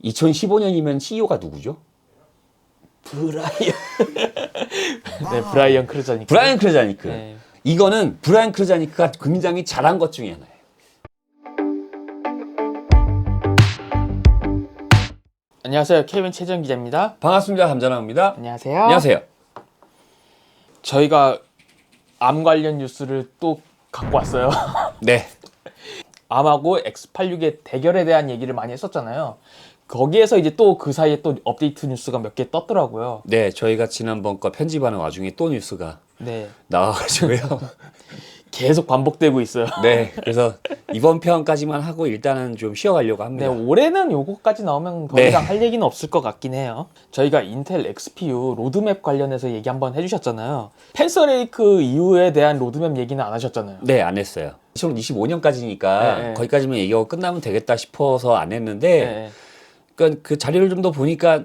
2015년이면 CEO가 누구죠? 네, 브라이언 크루자니크. 브라이언 크루자니크. 네. 이거는 브라이언 크루자니크가 굉장히 잘한 것 중에 하나예요. 안녕하세요. 케빈 최정 기자입니다. 반갑습니다. 감전합니다. 안녕하세요. 안녕하세요. 저희가 암 관련 뉴스를 또 갖고 왔어요. 네. 암하고 X86의 대결에 대한 얘기를 많이 했었잖아요. 거기에서 이제 또 그 사이에 또 업데이트 뉴스가 몇 개 떴더라고요. 네, 저희가 지난번 거 편집하는 와중에 또 뉴스가 네. 나와가지고요. 계속 반복되고 있어요. 네, 그래서 이번 편까지만 하고 일단은 좀 쉬어가려고 네, 합니다. 올해는 요거까지 나오면 더 네. 이상 할 얘기는 없을 것 같긴 해요. 저희가 인텔 XPU 로드맵 관련해서 얘기 한번 해주셨잖아요. 펜서 레이크 이후에 대한 로드맵 얘기는 안 하셨잖아요. 네, 안 했어요. 2025년까지니까 네, 네. 거기까지만 얘기하고 끝나면 되겠다 싶어서 안 했는데 네. 그러니까 그 자료를 좀 더 보니까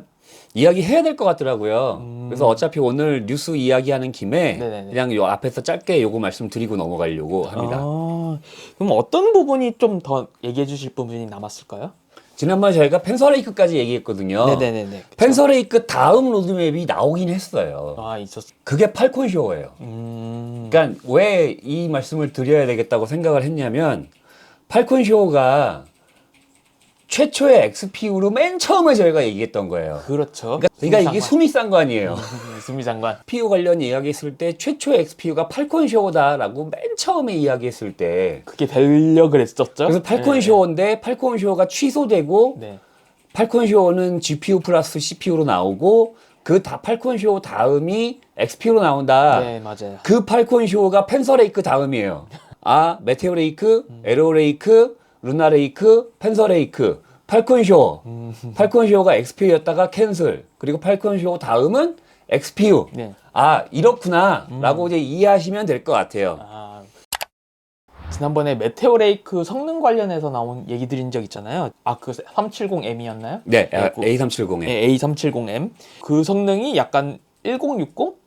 이야기해야 될 것 같더라고요. 그래서 어차피 오늘 뉴스 이야기하는 김에 네네네. 그냥 요 앞에서 짧게 요거 말씀드리고 넘어가려고 합니다. 그럼 어떤 부분이 좀 더 얘기해 주실 부분이 남았을까요? 지난번에 저희가 펜서레이크까지 얘기했거든요. 네네네네. 펜서레이크 다음 로드맵이 나오긴 했어요. 아, 있었어. 그게 팔콘 쇼어예요. 그러니까 왜 이 말씀을 드려야 되겠다고 생각을 했냐면 팔콘 쇼어가 최초의 XPU로 맨 처음에 저희가 얘기했던 거예요. 그렇죠. 그러니까 이게 숨이 싼 거 아니에요. 수미장관. XPU 관련 이야기했을 때 최초의 XPU가 팔콘 쇼어다라고 맨 처음에 이야기했을 때 그게 되려 그랬었죠. 그래서 팔콘 쇼어인데 팔콘 쇼어가 취소되고 네. 팔콘 쇼어는 GPU 플러스 CPU로 나오고 그 팔콘 쇼어 다음이 XPU로 나온다. 네, 맞아요. 그 팔콘 쇼어가 펜서레이크 다음이에요. 아, 메테오 레이크, 에로 레이크, 루나 레이크, 펜서 레이크, 팔콘 쇼어. 팔콘 쇼어가 XPU였다가 캔슬. 그리고 팔콘 쇼어 다음은 XPU. 네. 아, 이렇구나. 라고 이제 이해하시면 될 것 같아요. 아, 지난번에 메테오 레이크 성능 관련해서 나온 얘기 드린 적 있잖아요. 아, 그 370M이었나요? 네, 그 A370에. 네, A370M. 그 성능이 약간 1060급?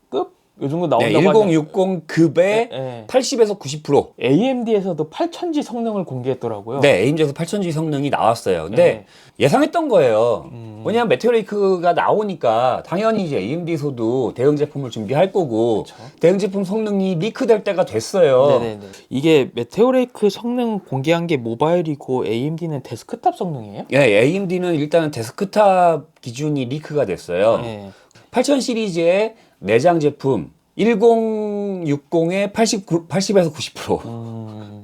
요 정도 네, 나온다고 1060급의 네. 80에서 90%. AMD에서도 8000G 성능을 공개했더라고요. 네, AMD에서 8000G 성능이 나왔어요. 근데 네. 예상했던 거예요. 왜냐하면 메테오 레이크가 나오니까 당연히 이제 AMD에서도 대응 제품을 준비할 거고 대응 제품 성능이 리크될 때가 됐어요. 네네네. 이게 메테오 레이크 성능 공개한 게 모바일이고 AMD는 데스크탑 성능이에요? 예, AMD는 일단은 데스크탑 기준이 리크가 됐어요. 네. 8000 시리즈의 내장 제품 1060의 80에서 90%.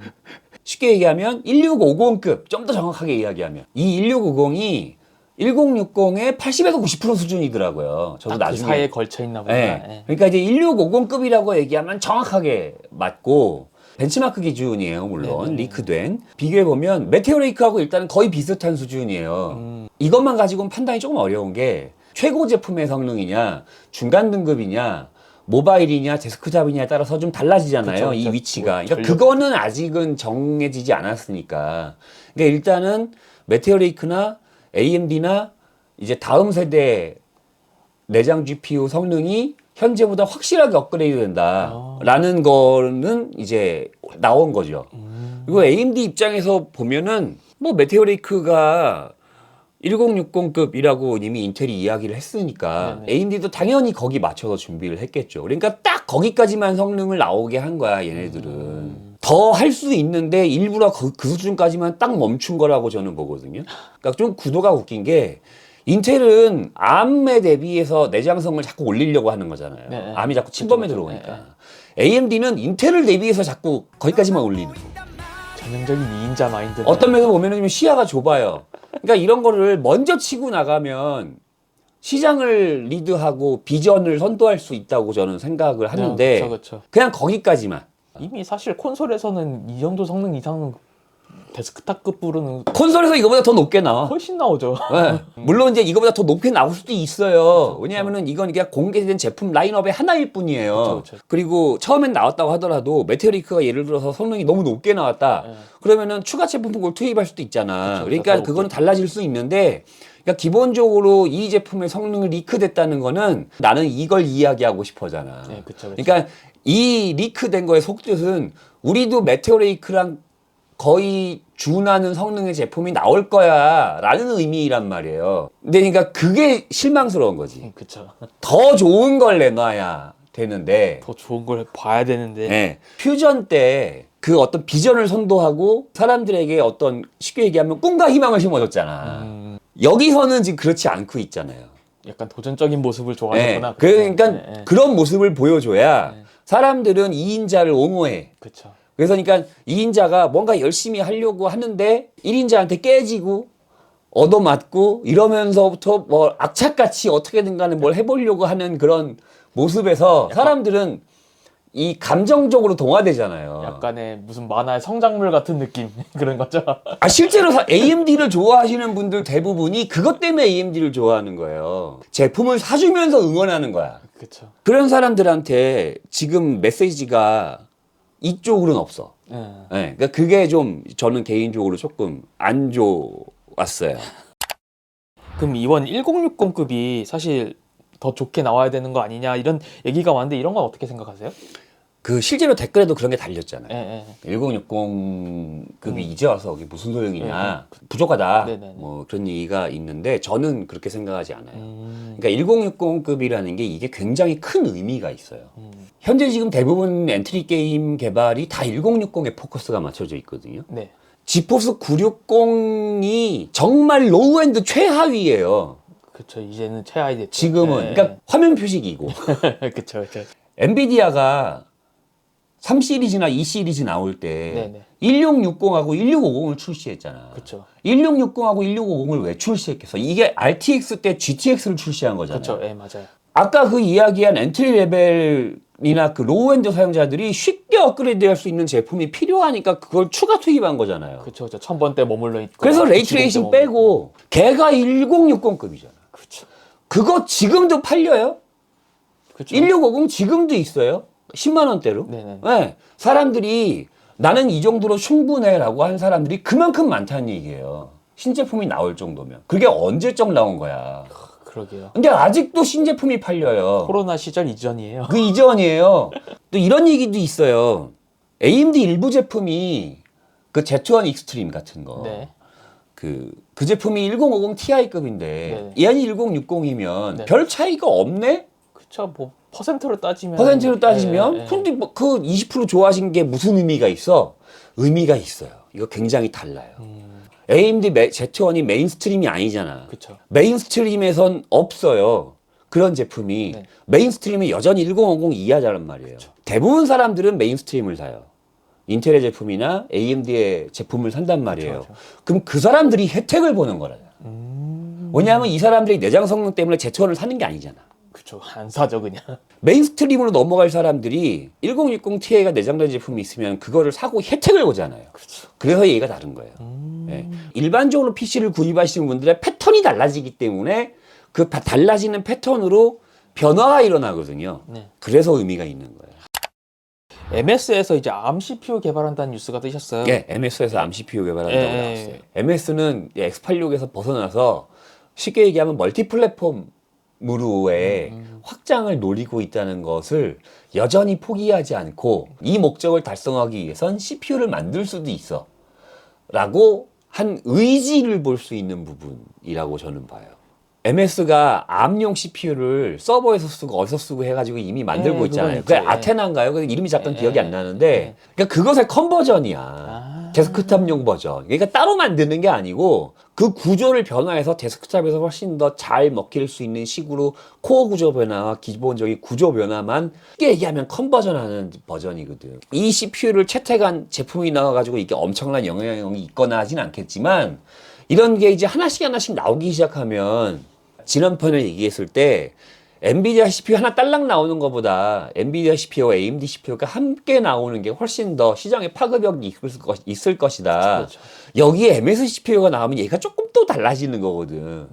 쉽게 얘기하면 1650급, 좀 더 정확하게 이야기하면 이 1650이 1060의 80에서 90% 수준이더라고요. 저도 딱 그 나중에 사이에 걸쳐 있나 보다. 네. 네. 그러니까 이제 1650급이라고 얘기하면 정확하게 맞고 벤치마크 기준이에요, 물론 리크된. 비교해 보면 메테오 레이크하고 일단은 거의 비슷한 수준이에요. 이것만 가지고는 판단이 조금 어려운 게 최고 제품의 성능이냐, 중간 등급이냐, 모바일이냐, 데스크탑이냐에 따라서 좀 달라지잖아요. 그쵸, 이 그쵸. 위치가. 뭐 그러니까 그거는 아직은 정해지지 않았으니까. 그러니까 일단은 메테오 레이크나 AMD나 이제 다음 세대 내장 GPU 성능이 현재보다 확실하게 업그레이드 된다라는 거는 이제 나온 거죠. 그리고 AMD 입장에서 보면은 뭐 메테오 레이크가 1060급이라고 이미 인텔이 이야기를 했으니까 네네. AMD도 당연히 거기 맞춰서 준비를 했겠죠. 그러니까 딱 거기까지만 성능을 나오게 한 거야, 얘네들은. 더 할 수 있는데 일부러 그 수준까지만 딱 멈춘 거라고 저는 보거든요. 그러니까 좀 구도가 웃긴 게 인텔은 암에 대비해서 내장성을 자꾸 올리려고 하는 거잖아요. 네, 네. 암이 자꾸 침범해 그쵸, 들어오니까. AMD는 인텔을 대비해서 자꾸 거기까지만 올리는 거예요. 전형적인 2인자 마인드. 어떤 면에서 보면 시야가 좁아요. 그러니까 이런 거를 먼저 치고 나가면 시장을 리드하고 비전을 선도할 수 있다고 저는 생각을 하는데 그쵸. 그냥 거기까지만. 이미 사실 콘솔에서는 이 정도 성능 이상은 데스크탑급으로는 콘솔에서 이거보다 더 높게 나와. 훨씬 나오죠. 네. 물론 이제 이거보다 더 높게 나올 수도 있어요. 왜냐하면은 이건 그냥 공개된 제품 라인업의 하나일 뿐이에요. 그쵸. 그리고 처음엔 나왔다고 하더라도 메테오 레이크가 예를 들어서 성능이 너무 높게 나왔다. 그러면은 추가 제품을 투입할 수도 있잖아. 그러니까 그거는 달라질 수 있는데 그러니까 기본적으로 이 제품의 성능이 리크됐다는 거는 나는 이걸 이야기하고 싶어잖아. 네, 그쵸. 그러니까 이 리크된 거의 속뜻은 우리도 메테오 레이크랑 거의 준하는 성능의 제품이 나올 거야 라는 의미란 말이에요. 근데 그러니까 그게 실망스러운 거지. 그쵸. 더 좋은 걸 내놔야 되는데 더 좋은 걸 봐야 되는데. 네. 퓨전 때 그 어떤 비전을 선도하고 사람들에게 어떤 쉽게 얘기하면 꿈과 희망을 심어줬잖아. 여기서는 지금 그렇지 않고 있잖아요. 약간 도전적인 모습을 네. 좋아하는구나. 그러니까 네. 그런 모습을 보여줘야 네. 사람들은 2인자를 옹호해. 그쵸. 그래서 그러니까 2인자가 뭔가 열심히 하려고 하는데 1인자한테 깨지고 얻어맞고 이러면서부터 뭐 악착같이 어떻게든 간에 뭘 해보려고 하는 그런 모습에서 사람들은 이 감정적으로 동화되잖아요. 약간의 무슨 만화의 성장물 같은 느낌 그런 거죠. 아, 실제로 AMD를 좋아하시는 분들 대부분이 그것 때문에 AMD를 좋아하는 거예요. 제품을 사주면서 응원하는 거야. 그쵸. 그런 사람들한테 지금 메시지가 이쪽으로는 없어. 네. 네, 그러니까 그게 좀 저는 개인적으로 조금 안 좋았어요. 그럼 이번 1060급이 사실 더 좋게 나와야 되는 거 아니냐 이런 얘기가 많은데 이런 건 어떻게 생각하세요? 그 실제로 댓글에도 그런 게 달렸잖아요. 예, 예. 1060급이 이제 와서 그게 무슨 소용이냐, 네, 부족하다, 네네네. 뭐 그런 얘기가 있는데 저는 그렇게 생각하지 않아요. 그러니까 1060급이라는 게 이게 굉장히 큰 의미가 있어요. 현재 지금 대부분 엔트리 게임 개발이 다 1060에 포커스가 맞춰져 있거든요. 네. 지포스 960이 정말 로우엔드 최하위예요. 그쵸. 이제는 최하위 됐죠. 지금은 예, 그러니까 화면 표식이고 예. 그쵸, 그쵸. 엔비디아가 3 시리즈나 2 시리즈 나올 때 네네. 1660하고 1650을 출시했잖아. 그쵸. 1660하고 1650을 왜 출시했겠어? 이게 RTX 때 GTX를 출시한 거잖아요. 그쵸. 예, 맞아요. 아까 그 이야기한 엔트리 레벨이나 그 로우엔드 사용자들이 쉽게 업그레이드 할 수 있는 제품이 필요하니까 그걸 추가 투입한 거잖아요. 그쵸, 그쵸. 1000번대 머물러 있고. 그래서 90번대 레이트레이싱 머물러 빼고 걔가 1060급이잖아. 그쵸. 그거 지금도 팔려요? 그쵸. 1650 지금도 있어요. 10만 원대로. 네네. 네. 사람들이 나는 이 정도로 충분해라고 한 사람들이 그만큼 많다는 얘기예요. 신제품이 나올 정도면. 그게 언제적 나온 거야. 그러게요. 근데 아직도 신제품이 팔려요. 코로나 시절 이전이에요. 그 이전이에요. 또 이런 얘기도 있어요. AMD 일부 제품이 그 Z1 익스트림 같은 거. 네. 그 제품이 1050 Ti급인데 네. 얘는 1060이면 네. 별 차이가 없네? 그쵸. 뭐 퍼센트로 따지면. 퍼센트로 따지면 예, 예. 근데 뭐 그 20% 좋아하신 게 무슨 의미가 있어? 의미가 있어요. 이거 굉장히 달라요. AMD Z1이 메인스트림이 아니잖아. 그쵸. 메인스트림에선 없어요. 그런 제품이 네. 메인스트림이 여전히 1050 이하자란 말이에요. 대부분 사람들은 메인스트림을 사요. 인텔의 제품이나 AMD의 제품을 산단 말이에요. 그쵸. 그럼 그 사람들이 혜택을 보는 거라요. 왜냐하면 이 사람들이 내장 성능 때문에 Z1을 사는 게 아니잖아. 그쵸. 안 사죠, 그냥. 메인스트림으로 넘어갈 사람들이 1060 Ti가 내장된 제품이 있으면 그거를 사고 혜택을 보잖아요. 그래서 얘기가 다른 거예요. 예. 일반적으로 PC를 구입하시는 분들의 패턴이 달라지기 때문에 그 달라지는 패턴으로 변화가 일어나거든요. 네. 그래서 의미가 있는 거예요. MS에서 이제 ARM CPU 개발한다는 뉴스가 뜨셨어요. 예, MS에서 ARM CPU 개발한다고 예, 나왔어요. MS는 X86에서 벗어나서 쉽게 얘기하면 멀티 플랫폼으로의 확장을 노리고 있다는 것을 여전히 포기하지 않고 이 목적을 달성하기 위해선 CPU를 만들 수도 있어 라고 한 의지를 볼 수 있는 부분이라고 저는 봐요. MS가 ARM용 CPU를 서버에서 쓰고 어디서 쓰고 해가지고 이미 만들고 예, 있잖아요. 그건 그게 있죠, 예. 아테나인가요? 그 이름이 잠깐 예, 기억이 안 예, 나는데 그러니까 그것의 컨버전이야. 아. 데스크탑용 버전. 그러니까 따로 만드는 게 아니고 그 구조를 변화해서 데스크탑에서 훨씬 더 잘 먹힐 수 있는 식으로 코어 구조 변화와 기본적인 구조 변화만 쉽게 얘기하면 컨버전하는 버전이거든. 이 CPU를 채택한 제품이 나와가지고 이게 엄청난 영향력이 있거나 하진 않겠지만 이런 게 이제 하나씩 나오기 시작하면 지난 편에 얘기했을 때 엔비디아 CPU 하나 딸랑 나오는 것보다 엔비디아 CPU와 AMD CPU가 함께 나오는 게 훨씬 더 시장에 파급력이 있을 것이다. 그렇죠. 여기에 MS CPU가 나오면 얘가 조금 또 달라지는 거거든.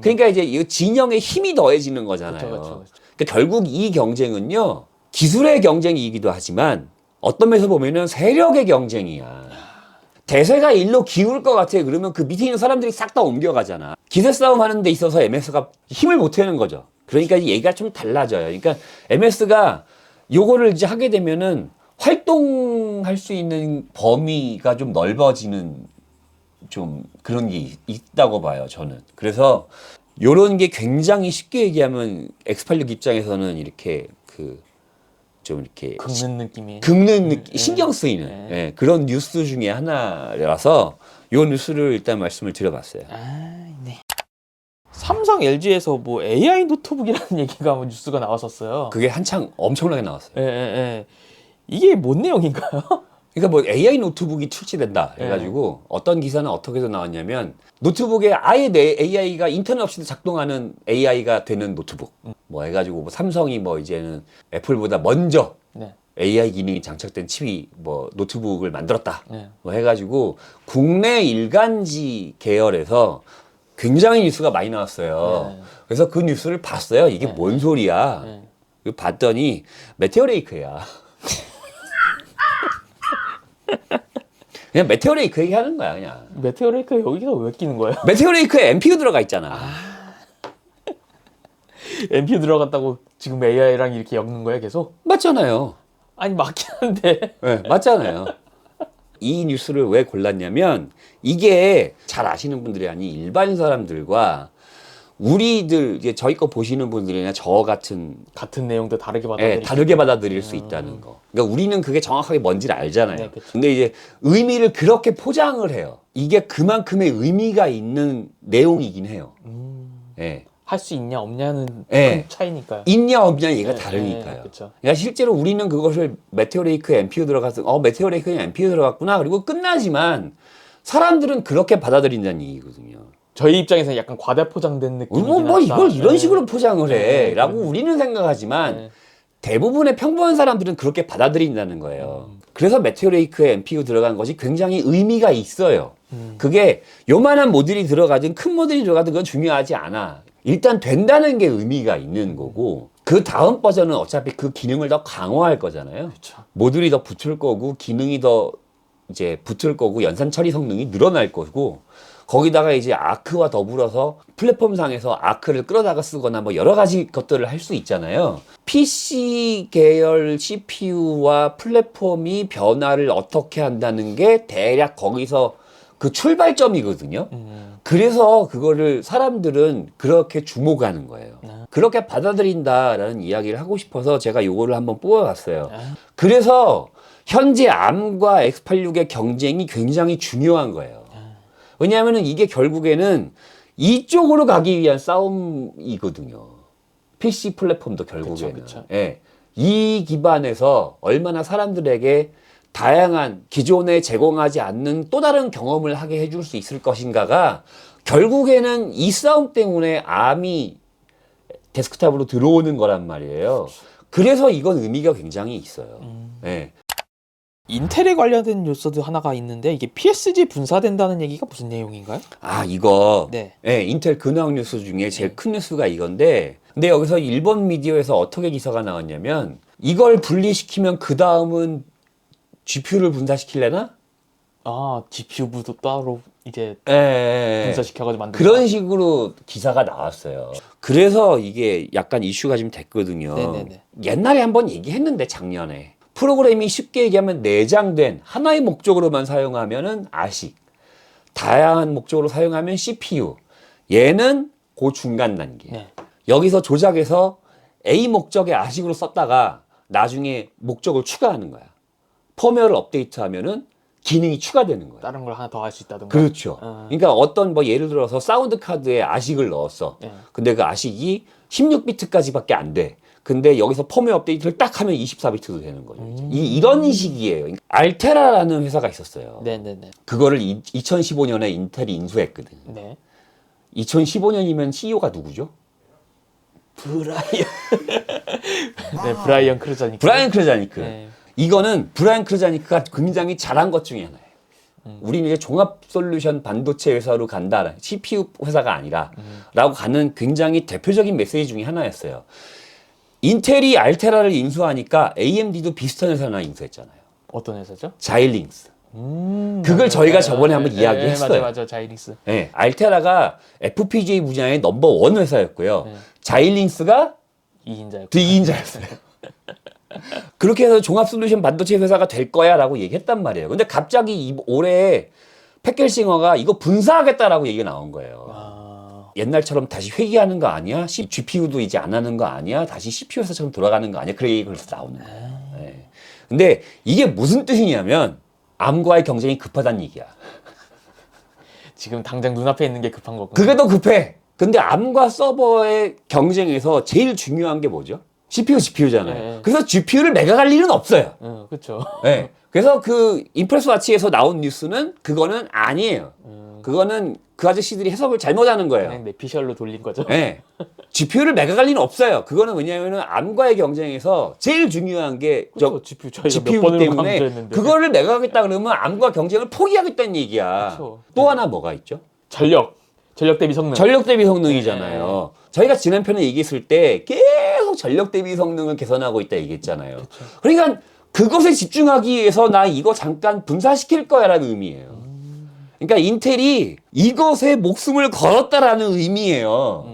그러니까 이제 이 진영의 힘이 더해지는 거잖아요. 그렇죠. 그러니까 결국 이 경쟁은요, 기술의 경쟁이기도 하지만 어떤 면에서 보면은 세력의 경쟁이야. 대세가 일로 기울 것 같아. 그러면 그 밑에 있는 사람들이 싹 다 옮겨가잖아. 기세 싸움 하는 데 있어서 MS가 힘을 못 내는 거죠. 그러니까 얘기가 좀 달라져요. 그러니까 MS가 요거를 이제 하게 되면은 활동할 수 있는 범위가 좀 넓어지는 좀 그런 게 있다고 봐요, 저는. 그래서 요런 게 굉장히 쉽게 얘기하면 X86 입장에서는 이렇게 좀 이렇게 긁는 느낌이. 긁는 느낌, 신경 쓰이는 네. 예, 그런 뉴스 중에 하나라서 요 뉴스를 일단 말씀을 드려봤어요. 네. 삼성 LG에서 뭐 AI 노트북이라는 얘기가 뭐 뉴스가 나왔었어요. 그게 한창 엄청나게 나왔어요. 예. 이게 뭔 내용인가요? 그러니까 뭐 AI 노트북이 출시된다 해가지고 어떤 기사는 어떻게도 나왔냐면 노트북에 아예 내 AI가 인터넷 없이도 작동하는 AI가 되는 노트북 뭐 해가지고 뭐 삼성이 뭐 이제는 애플보다 먼저 네. AI 기능이 장착된 칩이 뭐 노트북을 만들었다 네. 뭐 해가지고 국내 일간지 계열에서 굉장히 뉴스가 많이 나왔어요. 네. 그래서 그 뉴스를 봤어요. 이게 뭔 소리야? 네. 봤더니 메테오레이크야. 그냥 메테오레이크 얘기하는 거야 그냥. 메테오레이크 여기가 왜 끼는 거예요? 메테오레이크에 MPU 들어가 있잖아. MPU 들어갔다고 지금 AI랑 이렇게 엮는 거야 계속? 맞잖아요. 아니 맞긴 한데. 네, 맞잖아요. 이 뉴스를 왜 골랐냐면 이게 잘 아시는 분들이 아닌 일반 사람들과 우리들 이제 저희 거 보시는 분들이나 저 같은 같은 내용도 다르게 받아들이고. 다르게 받아들일 수 있다는 거. 그러니까 우리는 그게 정확하게 뭔지를 알잖아요. 네, 그쵸. 근데 이제 의미를 그렇게 포장을 해요. 이게 그만큼의 의미가 있는 내용이긴 해요. 예. 할 수 있냐 없냐는 네. 큰 차이니까요. 있냐 없냐 얘가 네, 다르니까요. 네, 그쵸. 그러니까 실제로 우리는 그것을 메테오레이크에 MPU 들어가서 메테오레이크에 MPU 들어갔구나 그리고 끝나지만 사람들은 그렇게 받아들인다는 얘기거든요. 저희 입장에서는 약간 과대 포장된 느낌이긴 뭐 하다. 이걸 이런 네. 식으로 포장을 네, 해라고 그런- 우리는 생각하지만 네. 대부분의 평범한 사람들은 그렇게 받아들인다는 거예요. 그래서 메테오레이크에 MPU 들어간 것이 굉장히 의미가 있어요. 그게 요만한 모듈이 들어가든 큰 모듈이 들어가든 그건 중요하지 않아. 일단 된다는 게 의미가 있는 거고 그 다음 버전은 어차피 그 기능을 더 강화할 거잖아요. 그쵸. 모듈이 더 붙을 거고 기능이 더 이제 붙을 거고 연산 처리 성능이 늘어날 거고 거기다가 이제 아크와 더불어서 플랫폼상에서 아크를 끌어다가 쓰거나 뭐 여러 가지 것들을 할 수 있잖아요. PC 계열 CPU와 플랫폼이 변화를 어떻게 한다는 게 대략 거기서 그 출발점이거든요. 그래서 그거를 사람들은 그렇게 주목하는 거예요. 그렇게 받아들인다라는 이야기를 하고 싶어서 제가 요거를 한번 뽑아봤어요. 그래서 현재 ARM과 X86의 경쟁이 굉장히 중요한 거예요. 왜냐하면 이게 결국에는 이쪽으로 가기 위한 싸움이거든요. PC 플랫폼도 결국에는. 그쵸. 예. 이 기반에서 얼마나 사람들에게 다양한 기존에 제공하지 않는 또 다른 경험을 하게 해줄 수 있을 것인가가 결국에는 이 싸움 때문에 ARM이 데스크탑으로 들어오는 거란 말이에요. 그래서 이건 의미가 굉장히 있어요. 예. 인텔에 관련된 뉴스도 하나가 있는데 이게 PSG 분사된다는 얘기가 무슨 내용인가요? 이거. 네. 예, 인텔 근황 뉴스 중에 제일 큰 뉴스가 이건데, 근데 여기서 일본 미디어에서 어떻게 기사가 나왔냐면, 이걸 분리시키면 그 다음은 GPU를 분사시킬래나? GPU부도 따로 이제 예. 분사시켜가지고 만든 그런 식으로 기사가 나왔어요. 그래서 이게 약간 이슈가 좀 됐거든요. 네네네. 옛날에 한번 얘기했는데, 작년에. 프로그램이 쉽게 얘기하면 내장된 하나의 목적으로만 사용하면은 ASIC. 다양한 목적으로 사용하면 CPU. 얘는 그 중간 단계. 네. 여기서 조작해서 A 목적의 ASIC으로 썼다가 나중에 목적을 추가하는 거야. 펌웨어를 업데이트하면은 기능이 추가되는 거야. 다른 걸 하나 더 할 수 있다든가. 그렇죠. 그러니까 어떤 뭐 예를 들어서 사운드 카드에 ASIC을 넣었어. 네. 근데 그 ASIC이 16비트까지밖에 안 돼. 근데 여기서 펌웨어 업데이트를 딱 하면 24비트도 되는 거죠. 이런 식이에요. 알테라라는 회사가 있었어요. 네네네. 그거를 2015년에 인텔이 인수했거든. 네. 2015년이면 CEO가 누구죠? 네, 브라이언 크루자니까. 브라이언 크르자니크. 네. 이거는 브라이언 크르자니크가 굉장히 잘한 것 중에 하나예요. 우리는 이제 종합 솔루션 반도체 회사로 간다. CPU 회사가 아니라. 라고 가는 굉장히 대표적인 메시지 중에 하나였어요. 인텔이 알테라를 인수하니까 AMD도 비슷한 회사 하나 인수했잖아요. 어떤 회사죠? 자일링스. 그걸 저희가 저번에 한번 네, 이야기했어요. 맞아, 자이링스. 네, 알테라가 FPGA 분야의 넘버 원 회사였고요. 자일링스가 2인자였고. 뒤인자였어요. 그렇게 해서 종합솔루션 반도체 회사가 될 거야라고 얘기했단 말이에요. 근데 갑자기 올해 팩켈싱어가 이거 분사하겠다라고 얘기가 나온 거예요. 옛날처럼 다시 회귀하는 거 아니야? GPU도 이제 안 하는 거 아니야? 다시 CPU 회사처럼 돌아가는 거 아니야? 그래 얘기가 그래서 나오는 거예요. 네. 근데 이게 무슨 뜻이냐면 암과의 경쟁이 급하다는 얘기야. 지금 당장 눈앞에 있는 게 급한 거고. 그게 더 급해. 근데 암과 서버의 경쟁에서 제일 중요한 게 뭐죠? GPU잖아요. 네. 그래서 GPU를 매각할 일은 없어요. 그렇죠. 네. 그래서 그 임프레스 와치에서 나온 뉴스는 그거는 아니에요. 그거는 그 아저씨들이 해석을 잘못하는 거예요. 그냥 내피셜로 돌린 거죠. 네. GPU를 매각할 리는 없어요. 그거는 왜냐하면 암과의 경쟁에서 제일 중요한 게 그렇죠. GPU 저희가 몇 GPU 번을 때문에 강조했는데. 그거를 매각하겠다 그러면 암과 경쟁을 포기하겠다는 얘기야. 그렇죠. 또 하나 뭐가 있죠? 전력 대비 성능. 전력 대비 성능이잖아요. 저희가 지난 편에 얘기했을 때 계속 전력 대비 성능을 개선하고 있다 얘기했잖아요. 그러니까 그것에 집중하기 위해서 나 이거 잠깐 분사시킬 거야라는 의미예요. 그러니까 인텔이 이것에 목숨을 걸었다라는 의미예요.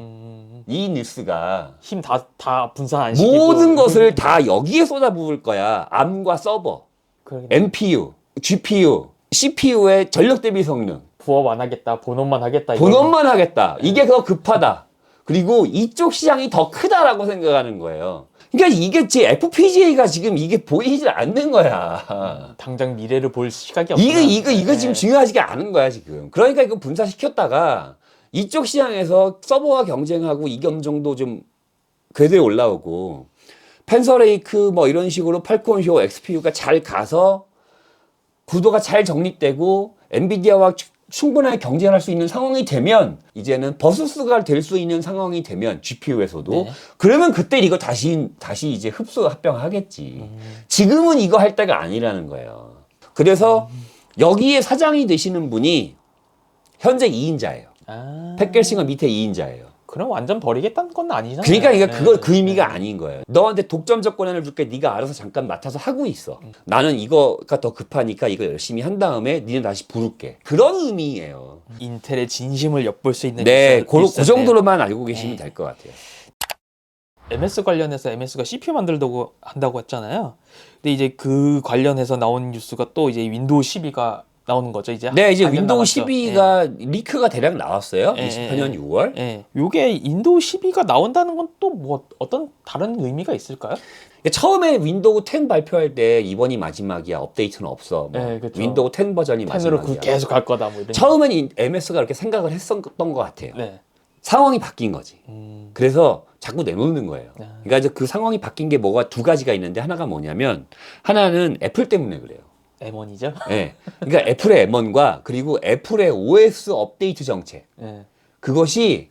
이 뉴스가 힘 다 분산 안 시키고. 모든 것을 다 여기에 쏟아부을 거야. 암과 서버, 그러긴 NPU, GPU, CPU의 전력 대비 성능. 부업 안 하겠다, 본업만 하겠다. 본업만 하겠다. 이게 더 급하다. 그리고 이쪽 시장이 더 크다라고 생각하는 거예요. 그러니까 이게 제 FPGA가 지금 이게 보이지 않는 거야. 당장 미래를 볼 시각이 없구나. 이거 지금 중요하지가 않은 거야, 지금. 그러니까 이거 분사시켰다가 이쪽 시장에서 서버와 경쟁하고 이게 어느 정도 좀 궤도에 올라오고 펜서레이크 뭐 이런 식으로 팔콘쇼 XPU가 잘 가서 구도가 잘 정립되고 엔비디아와 충분하게 경쟁할 수 있는 상황이 되면 이제는 버스스가 될 수 있는 상황이 되면 GPU에서도 네. 그러면 그때 이거 다시 이제 흡수 합병하겠지. 지금은 이거 할 때가 아니라는 거예요. 그래서 여기에 사장이 되시는 분이 현재 2인자예요. 팩켈싱어 밑에 2인자예요. 그럼 완전 버리겠다는 건 아니잖아요. 그러니까 이게 그 의미가 아닌 거예요. 너한테 독점적 권한을 줄게. 네가 알아서 잠깐 맡아서 하고 있어. 나는 이거가 더 급하니까 이거 열심히 한 다음에 니네 다시 부를게. 그런 의미예요. 인텔의 진심을 엿볼 수 있는 네, 그 뉴스였네요. 정도로만 알고 계시면 될 것 같아요. MS 관련해서 MS가 CPU 만들다고 한다고 했잖아요. 근데 이제 그 관련해서 나온 뉴스가 또 이제 윈도우 12가 나오는 거죠, 이제. 네, 이제 한년 윈도우 남았죠. 12가 리크가 대략 나왔어요. 예, 24년 6월. 예. 요게 윈도우 12가 나온다는 건 또 뭐 어떤 다른 의미가 있을까요? 처음에 윈도우 10 발표할 때 이번이 마지막이야. 업데이트는 없어. 뭐 네, 그쵸. 윈도우 10 버전이 10으로 마지막이야. 계속 갈 거다 뭐 이런. 처음엔 MS가 그렇게 생각을 했었던 것 같아요. 네. 상황이 바뀐 거지. 그래서 자꾸 내놓는 거예요. 그러니까 이제 그 상황이 바뀐 게 뭐가 두 가지가 있는데 하나가 뭐냐면 하나는 애플 때문에 그래요. M1이죠? 네. 그러니까 애플의 M1과 그리고 애플의 OS 업데이트 정책. 네. 그것이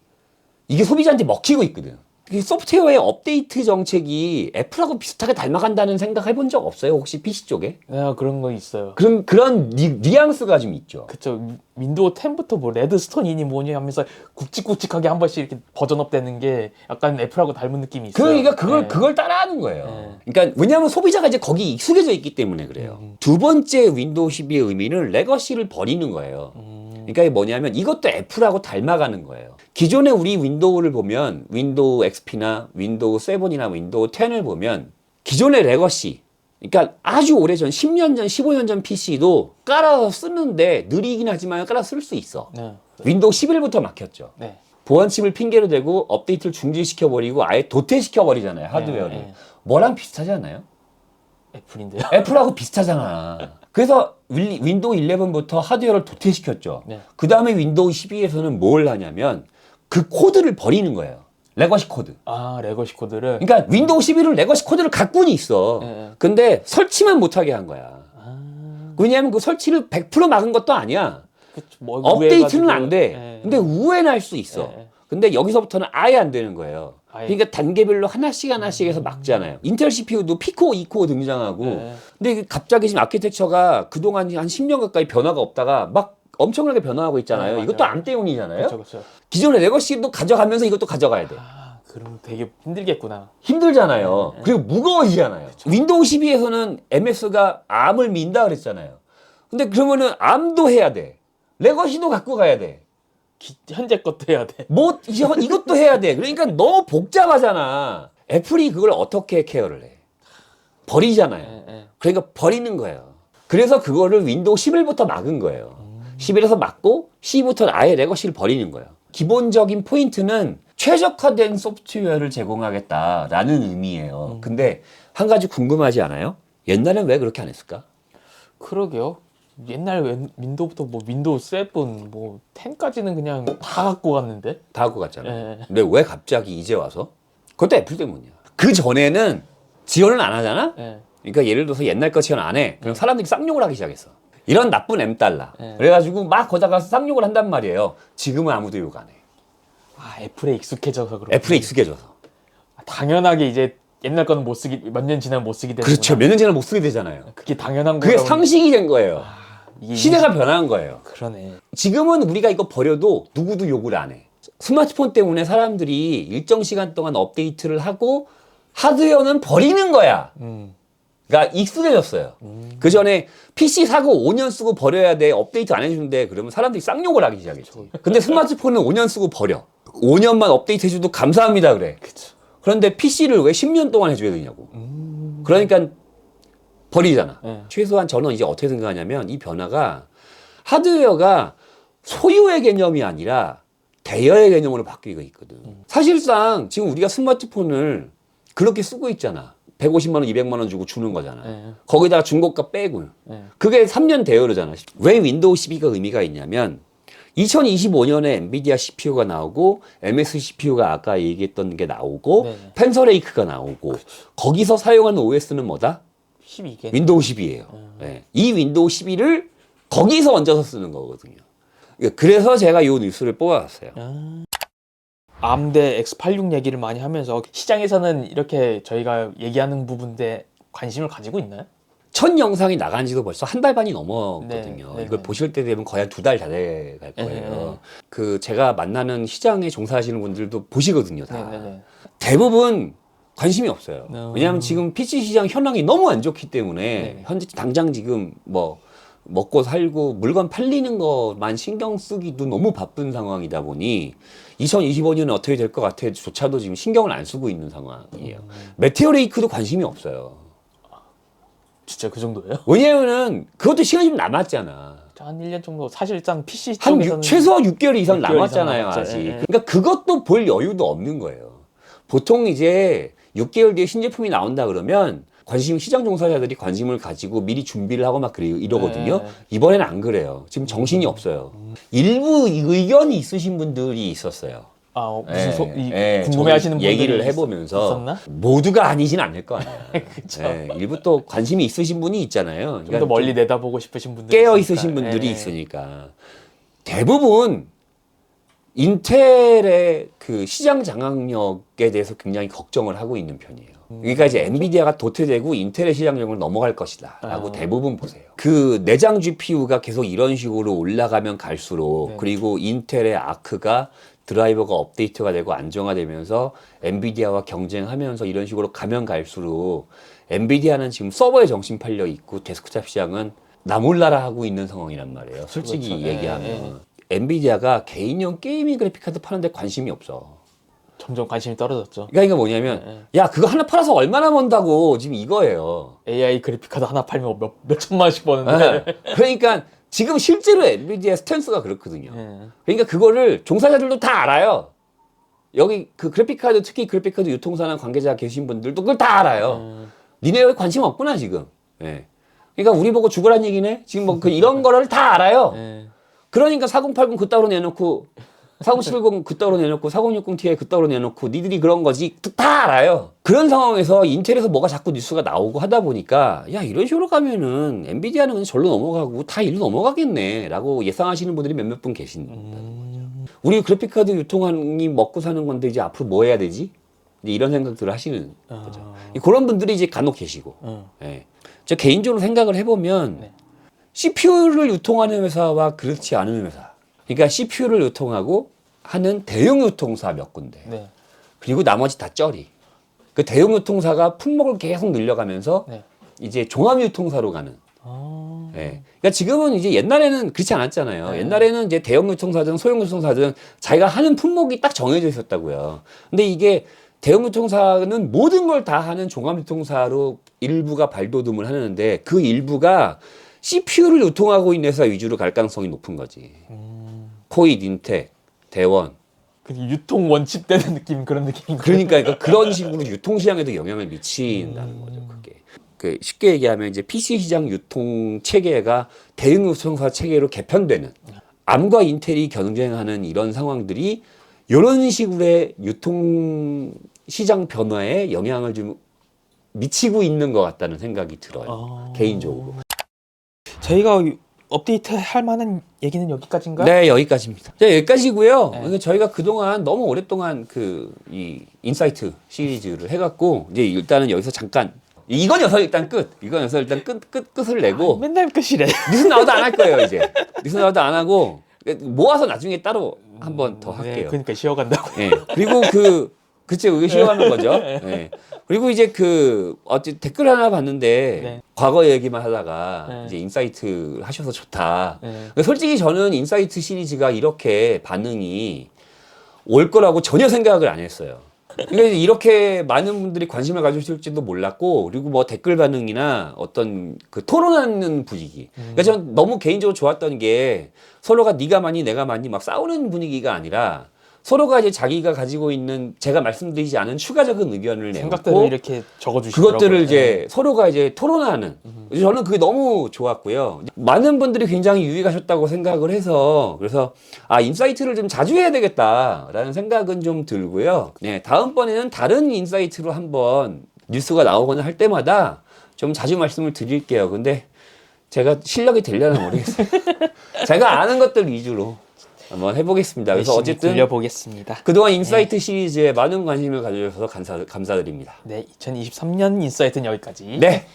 이게 소비자한테 먹히고 있거든. 이 소프트웨어의 업데이트 정책이 애플하고 비슷하게 닮아간다는 생각 해본 적 없어요? 혹시 PC 쪽에? 네, 그런 거 있어요. 그런 뉘앙스가 좀 있죠. 그쵸. 윈도우 10부터 뭐 레드스톤이니 뭐니 하면서 굵직굵직하게 한 번씩 이렇게 버전업 되는 게 약간 애플하고 닮은 느낌이 있어요. 그러니까 네. 그걸 따라하는 거예요. 그러니까 왜냐하면 소비자가 이제 거기 익숙해져 있기 때문에 그래요. 두 번째 윈도우 12의 의미는 레거시를 버리는 거예요. 그러니까 이게 뭐냐면 이것도 애플하고 닮아가는 거예요. 기존에 우리 윈도우를 보면 윈도우 XP나 윈도우 7이나 윈도우 10을 보면 기존의 레거시, 그러니까 아주 오래전 10년 전, 15년 전 PC도 깔아서 쓰는데 느리긴 하지만 깔아서 쓸 수 있어. 네. 윈도우 11부터 막혔죠. 네. 보안칩을 핑계로 대고 업데이트를 중지시켜버리고 아예 도태시켜버리잖아요. 하드웨어를. 네. 뭐랑 비슷하지 않나요? 애플인데요. 애플하고 비슷하잖아. 그래서 윈도우 11부터 하드웨어를 도태시켰죠. 네. 그 다음에 윈도우 12에서는 뭘 하냐면 그 코드를 버리는 거예요. 레거시 코드. 아, 레거시 코드를. 그러니까 윈도우 11은 레거시 코드를 갖고는 있어. 네. 근데 설치만 못하게 한 거야. 왜냐하면 그 설치를 100% 막은 것도 아니야. 그쵸, 뭐 업데이트는 우회해가지고. 안 돼. 네. 근데 우회는 할 수 있어. 네. 근데 여기서부터는 아예 안 되는 거예요. 아예. 그러니까 단계별로 하나씩 해서 막잖아요. 인텔 CPU도 P-core, E-core 등장하고. 네. 근데 갑자기 지금 아키텍처가 그동안 한 10년 가까이 변화가 없다가 막 엄청나게 변화하고 있잖아요. 네, 이것도 맞아요. 암 때문이잖아요. 그렇죠, 그렇죠. 기존의 레거시도 가져가면서 이것도 가져가야 돼. 아, 그럼 되게 힘들겠구나. 힘들잖아요. 그리고 무거워지잖아요. 윈도우 12에서는 MS가 암을 민다 그랬잖아요. 근데 그러면은 암도 해야 돼. 레거시도 갖고 가야 돼. 현재 것도 해야 돼. 뭐 이것도 해야 돼. 그러니까 너무 복잡하잖아. 애플이 그걸 어떻게 케어를 해? 버리잖아요. 예. 그러니까 버리는 거예요. 그래서 그거를 윈도우 11부터 막은 거예요. 11에서 막고 C부터 아예 레거시를 버리는 거예요. 기본적인 포인트는 최적화된 소프트웨어를 제공하겠다라는 의미예요. 근데 한 가지 궁금하지 않아요? 옛날엔 왜 그렇게 안 했을까? 그러게요. 옛날 윈도우부터 뭐 윈도우 7, 뭐 10까지는 그냥 다 갖고 갔는데. 다 하고 갔잖아요. 예. 근데 왜 갑자기 이제 와서? 그것도 애플 때문이야. 그 전에는 지원을 안 하잖아? 예. 그러니까 예를 들어서 옛날 거 지원 안 해. 그럼 사람들이 쌍욕을 하기 시작했어. 이런 나쁜 M 달러. 네. 그래가지고 막 거다가 쌍욕을 한단 말이에요. 지금은 아무도 욕 안 해. 아, 애플에 익숙해져서 그렇고. 애플에 익숙해져서. 당연하게 이제 옛날 거는 못 쓰기, 몇 년 지나면 못 쓰게 되는. 그렇죠. 몇 년 전에 못 쓰게 되잖아요. 그게 당연한 그게 거라고. 상식이 된 거예요. 이게 시대가 변한 거예요. 그러네. 지금은 우리가 이거 버려도 누구도 욕을 안 해. 스마트폰 때문에 사람들이 일정 시간 동안 업데이트를 하고 하드웨어는 버리는 거야. 그러니까 익숙해졌어요. 그 전에 PC 사고 5년 쓰고 버려야 돼. 업데이트 안 해주는데 그러면 사람들이 쌍욕을 하기 시작했죠. 근데 스마트폰은 5년 쓰고 버려. 5년만 업데이트 해줘도 감사합니다 그래. 그쵸. 그런데 PC를 왜 10년 동안 해줘야 되냐고. 그러니까 버리잖아. 네. 최소한 저는 이제 어떻게 생각하냐면 이 변화가 하드웨어가 소유의 개념이 아니라 대여의 개념으로 바뀌고 있거든. 사실상 지금 우리가 스마트폰을 그렇게 쓰고 있잖아. 150만 원, 200만 원 주고 주는 거잖아. 네. 거기다가 중고가 빼고. 네. 그게 3년 대여로잖아. 왜 윈도우 12가 의미가 있냐면 2025년에 엔비디아 CPU가 나오고 MS CPU가 아까 얘기했던 게 나오고 네네. 펜서레이크가 나오고 거기서 사용하는 OS는 뭐다? 12개. 윈도우 10이에요. 네. 이 윈도우 12를 거기서 얹어서 쓰는 거거든요. 그래서 제가 이 뉴스를 뽑아왔어요. ARM 대 X86 얘기를 많이 하면서 시장에서는 이렇게 저희가 얘기하는 부분에 관심을 가지고 있나요? 첫 영상이 나간 지도 벌써 한 달 반이 넘었거든요. 네, 이걸 네. 보실 때 되면 거의 한 2달 다 돼갈 거예요. 네. 그 제가 만나는 시장에 종사하시는 분들도 보시거든요. 다. 네네네. 대부분 관심이 없어요. 왜냐하면 네. 지금 PC 시장 현황이 너무 안 좋기 때문에 네. 현재 당장 지금 뭐 먹고 살고 물건 팔리는 것만 신경 쓰기도 너무 바쁜 상황이다 보니 2025년에 어떻게 될 것 같아조차도 지금 신경을 안 쓰고 있는 상황이에요. 메테오레이크도 관심이 없어요. 진짜 그 정도예요? 왜냐면은 그것도 시간이 좀 남았잖아. 한 1년 정도 사실상 PC 한 쪽에서는 최소 6개월 이상 6개월 남았잖아요, 이상 남았죠. 아직. 예, 예. 그러니까 그것도 볼 여유도 없는 거예요. 보통 이제 6개월 뒤에 신제품이 나온다 그러면 시장 종사자들이 관심을 가지고 미리 준비를 하고 막 그래요. 이러거든요. 네. 이번에는 안 그래요. 지금 정신이 없어요. 일부 의견이 있으신 분들이 있었어요. 무슨 궁금해하시는 저는 분들이 얘기를 해보면서 있었나? 모두가 아니진 않을 거 아니야. 그쵸. 일부 또 관심이 있으신 분이 있잖아요. 좀 더 멀리 내다보고 싶으신 분들이 깨어 있으니까. 있으신 분들이 예. 있으니까 대부분 인텔의 그 시장 장악력에 대해서 굉장히 걱정을 하고 있는 편이에요. 그러니까 이제 엔비디아가 도태되고 인텔의 시장력을 넘어갈 것이다라고 대부분 보세요. 그 내장 GPU가 계속 이런 식으로 올라가면 갈수록 네. 그리고 인텔의 아크가 드라이버가 업데이트가 되고 안정화되면서 엔비디아와 경쟁하면서 이런 식으로 가면 갈수록 엔비디아는 지금 서버에 정신 팔려 있고 데스크탑 시장은 나 몰라라 하고 있는 상황이란 말이에요. 솔직히 그렇죠. 얘기하면 엔비디아가 개인용 게이밍 그래픽카드 파는데 관심이 없어. 점점 관심이 떨어졌죠. 그러니까 이게 뭐냐면 야 그거 하나 팔아서 얼마나 번다고 지금 이거예요. AI 그래픽카드 하나 팔면 몇 천만 원씩 버는데. 그러니까 지금 실제로 엔비디아 스탠스가 그렇거든요. 예. 그러니까 그거를 종사자들도 다 알아요. 여기 그 그래픽카드 특히 그래픽카드 유통사나 관계자 계신 분들도 그걸 다 알아요. 니네 왜 관심 없구나 지금. 예. 그러니까 우리 보고 죽으란 얘기네. 지금 뭐 그 이런 거를 다 알아요. 예. 그러니까 4080 그따로 내놓고 4070 그따로 내놓고 4060 Ti 그따로 내놓고 니들이 그런 거지 다 알아요. 그런 상황에서 인텔에서 뭐가 자꾸 뉴스가 나오고 하다 보니까 야 이런 식으로 가면은 엔비디아는 그냥 절로 넘어가고 다 일로 넘어가겠네 라고 예상하시는 분들이 몇몇 분 계신다는 거죠. 우리 그래픽카드 유통하니 먹고 사는 건데 이제 앞으로 뭐 해야 되지? 이제 이런 생각들을 하시는 거죠. 그런 분들이 이제 간혹 계시고 예. 저 개인적으로 생각을 해보면 네. CPU를 유통하는 회사와 그렇지 않은 회사 그러니까 CPU를 유통하고 하는 대형 유통사 몇 군데 네. 그리고 나머지 다 쩌리 그 대형 유통사가 품목을 계속 늘려가면서 네. 이제 종합 유통사로 가는 아. 예. 그러니까 지금은 이제 옛날에는 그렇지 않았잖아요. 옛날에는 이제 대형 유통사든 소형 유통사든 자기가 하는 품목이 딱 정해져 있었다고요. 근데 이게 대형유통사는 모든 걸 다 하는 종합유통사로 일부가 발돋움을 하는데 그 일부가 CPU를 유통하고 있는 회사 위주로 갈 가능성이 높은 거지. 코이, 닌텍, 대원. 그 유통 원칙되는 느낌 그런 느낌인 거예요. 그러니까 그런 식으로 유통시장에도 영향을 미친다는 거죠. 그게. 그 쉽게 얘기하면 이제 PC 시장 유통 체계가 대형 유통사 체계로 개편되는 암과 인텔이 경쟁하는 이런 상황들이 이런 식으로의 유통 시장 변화에 영향을 좀 미치고 있는 것 같다는 생각이 들어요. 개인적으로. 저희가 업데이트 할 만한 얘기는 여기까지인가요? 네, 여기까지입니다. 네, 여기까지고요. 네. 그러니까 저희가 그동안 너무 오랫동안 이 인사이트 시리즈를 해갖고 이제 일단은 여기서 잠깐 이건 여기서 일단 끝. 이건 여기서 일단 끝을 내고 맨날 끝이래. 뉴스 나와도 안 할 거예요 이제. 뉴스 나와도 안 하고 모아서 나중에 따로 한 번 더 네, 할게요. 그러니까 쉬어간다고. 예. 그리고 그쵸, 이거 쉬어가는 거죠. 예. 그리고 이제 어찌 댓글 하나 봤는데, 네. 과거 얘기만 하다가, 네. 이제 인사이트 하셔서 좋다. 네. 솔직히 저는 인사이트 시리즈가 이렇게 반응이 올 거라고 전혀 생각을 안 했어요. 그러니까 이렇게 많은 분들이 관심을 가지실지도 몰랐고, 그리고 뭐 댓글 반응이나 어떤 그 토론하는 분위기. 그러니까 저는 너무 개인적으로 좋았던 게 서로가 네가 많이 내가 많이 막 싸우는 분위기가 아니라 서로가 이제 자기가 가지고 있는 제가 말씀드리지 않은 추가적인 의견을 생각대로 내놓고 이렇게 적어주시더라고요. 그것들을 이제 서로가 이제 토론하는 저는 그게 너무 좋았고요. 많은 분들이 굉장히 유익하셨다고 생각을 해서 그래서 인사이트를 좀 자주 해야 되겠다라는 생각은 좀 들고요. 네, 다음번에는 다른 인사이트로 한번 뉴스가 나오거나 할 때마다 좀 자주 말씀을 드릴게요. 근데 제가 실력이 되려나 모르겠어요. 제가 아는 것들 위주로 한번 해보겠습니다. 그래서 어쨌든 굴려보겠습니다. 그동안 인사이트 시리즈에 많은 관심을 가져주셔서 감사드립니다. 네, 2023년 인사이트는 여기까지. 네,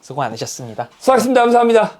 수고 많으셨습니다. 수고하셨습니다. 감사합니다.